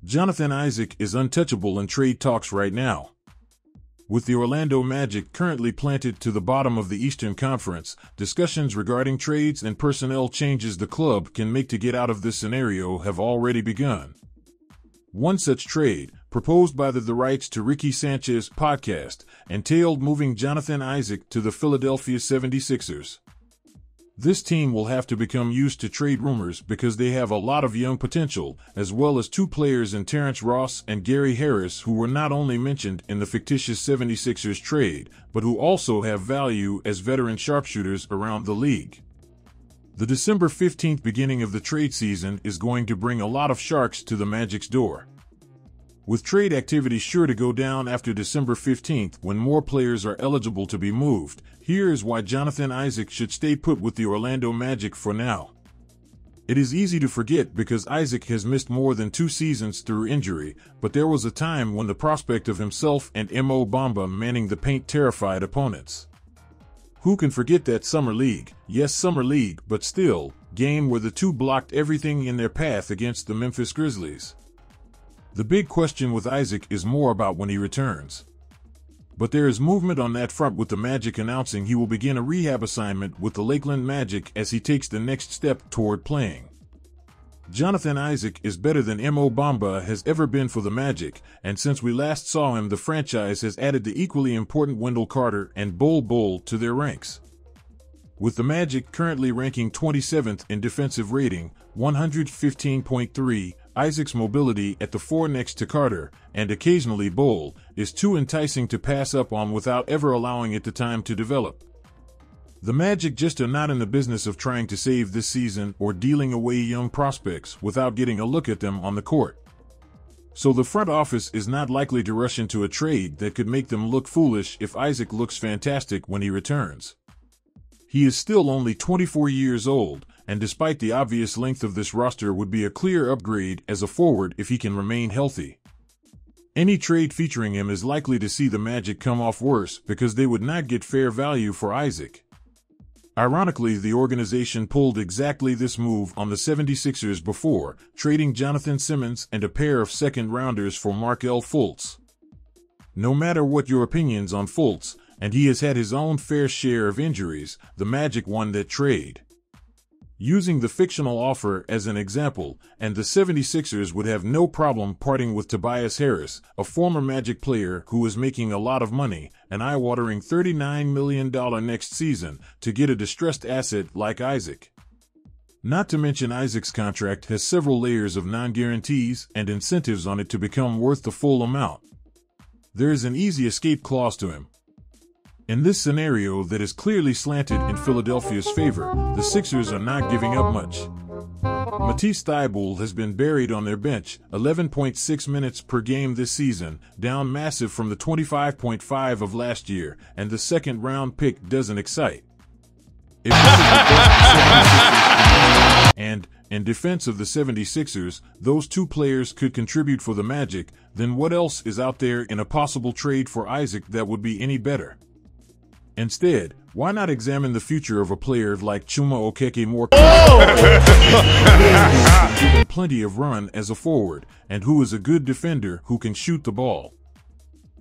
Jonathan Isaac is untouchable in trade talks right now. With the Orlando Magic currently planted to the bottom of the Eastern Conference, discussions regarding trades and personnel changes the club can make to get out of this scenario have already begun. One such trade, proposed by the Rights to Ricky Sanchez podcast, entailed moving Jonathan Isaac to the Philadelphia 76ers. This team will have to become used to trade rumors because they have a lot of young potential, as well as two players in Terrence Ross and Gary Harris who were not only mentioned in the fictitious 76ers trade, but who also have value as veteran sharpshooters around the league. The December 15th beginning of the trade season is going to bring a lot of sharks to the Magic's door. With trade activity sure to go down after December 15th when more players are eligible to be moved, here is why Jonathan Isaac should stay put with the Orlando Magic for now. It is easy to forget because Isaac has missed more than 2 seasons through injury, but there was a time when the prospect of himself and Mo Bamba manning the paint terrified opponents. Who can forget that Summer League, yes Summer League, but still, game where the two blocked everything in their path against the Memphis Grizzlies? The big question with Isaac is more about when he returns. But there is movement on that front with the Magic announcing he will begin a rehab assignment with the Lakeland Magic as he takes the next step toward playing. Jonathan Isaac is better than Mo Bamba has ever been for the Magic, and since we last saw him the franchise has added the equally important Wendell Carter and Bol Bol to their ranks. With the Magic currently ranking 27th in defensive rating, 115.3, Isaac's mobility at the 4 next to Carter, and occasionally Bol, is too enticing to pass up on without ever allowing it the time to develop. The Magic just are not in the business of trying to save this season or dealing away young prospects without getting a look at them on the court. So the front office is not likely to rush into a trade that could make them look foolish if Isaac looks fantastic when he returns. He is still only 24 years old, and despite the obvious length of this roster would be a clear upgrade as a forward if he can remain healthy. Any trade featuring him is likely to see the Magic come off worse because they would not get fair value for Isaac. Ironically, the organization pulled exactly this move on the 76ers before, trading Jonathan Simmons and a pair of second-rounders for Markelle Fultz. No matter what your opinions on Fultz, and he has had his own fair share of injuries, the Magic won that trade. Using the fictional offer as an example, and the 76ers would have no problem parting with Tobias Harris, a former Magic player who is making a lot of money, an eye-watering $39 million next season, to get a distressed asset like Isaac. Not to mention Isaac's contract has several layers of non-guarantees and incentives on it to become worth the full amount. There is an easy escape clause to him. In this scenario that is clearly slanted in Philadelphia's favor, the Sixers are not giving up much. Matisse Thybulle has been buried on their bench, 11.6 minutes per game this season, down massive from the 25.5 of last year, and the second-round pick doesn't excite. If and, in defense of the 76ers, those two players could contribute for the Magic, then what else is out there in a possible trade for Isaac that would be any better? Instead, why not examine the future of a player like Chuma Okeke-More, given plenty of run as a forward, and who is a good defender who can shoot the ball.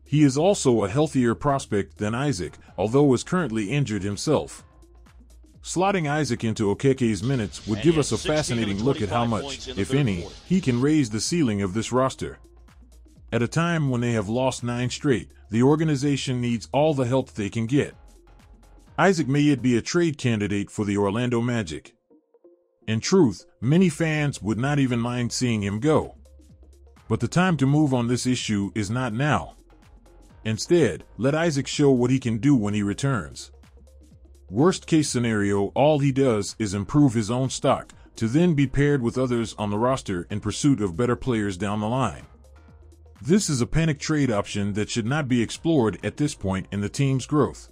He is also a healthier prospect than Isaac, although is currently injured himself. Slotting Isaac into Okeke's minutes would give us a fascinating look at how much, if any, he can raise the ceiling of this roster. At a time when they have lost 9 straight, the organization needs all the help they can get. Isaac may yet be a trade candidate for the Orlando Magic. In truth, many fans would not even mind seeing him go. But the time to move on this issue is not now. Instead, let Isaac show what he can do when he returns. Worst case scenario, all he does is improve his own stock, to then be paired with others on the roster in pursuit of better players down the line. This is a panic trade option that should not be explored at this point in the team's growth.